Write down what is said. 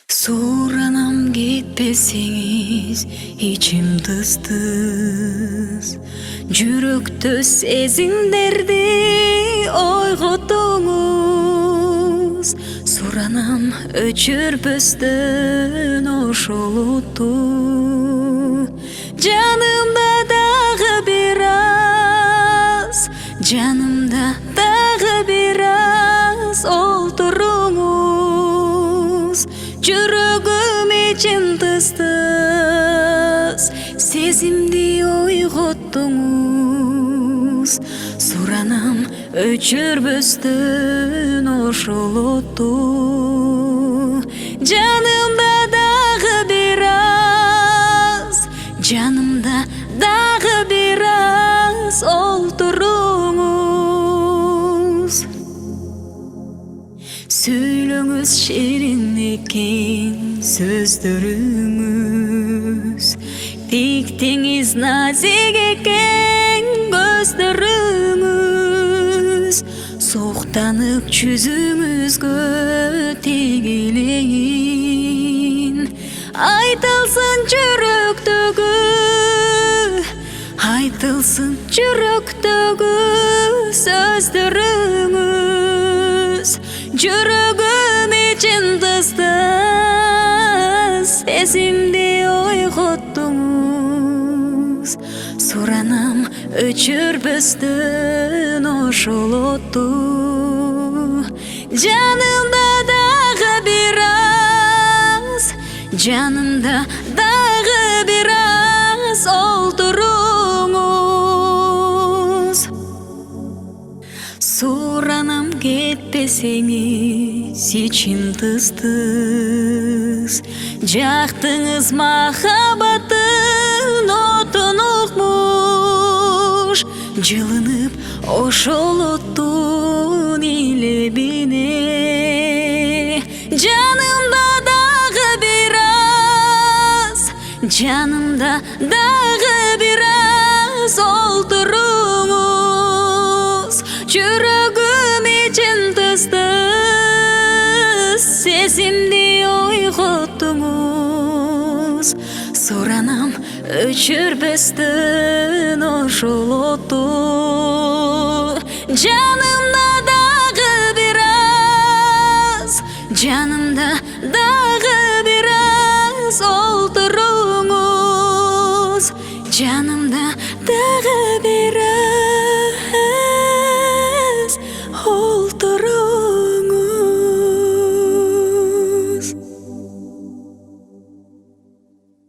Soranam gitpeseniz içim tız-tız. Жүрөктө сезимдерди ойготуңуз. Суранам өчүрбөстөн ошол отту. Жанымда дагы бир аз, жанымда дагы бир аз олтуруңуз. Жүрөгүм ичин тыз-тыз, сезимди ойготтуңуз. Суранам өчүрбөстөн ошол отту. Жанымда дагы бир аз, жанымда дагы бир аз олтуруңуз. Сүйлөңүз ширин экен сөздөрүңүз, тиктеңиз назик экен көздөрүңүз. Суктанып жүзүңүзгө тегилейин, айтылсын жүрөктөгү, айтылсын жүрөктөгү сөздөрүңүз. Жүрөгүм ичин тыз-тыз, сезимди ойготтуңуз. Суранам өчүрбөстөн ошол отту. Жанымда дагы бир аз, жанымда дагы бир аз олтуруңуз. Суранам кетпесеңиз ичим тыз-тыз. Жактыңыз махаббаттын отун укмуш, жылынып ошол оттун илебине. Жанымда дагы бир аз, жанымда дагы бир аз олтуруңуз. Жүрөгүм ичин тыз-тыз, сезимди ойготтуңуз. Суранам өчүрбөстөн ошол отту. Жанымда дагы бир аз, жанымда дагы бир аз олтуруңуз. Жанымда дагы бир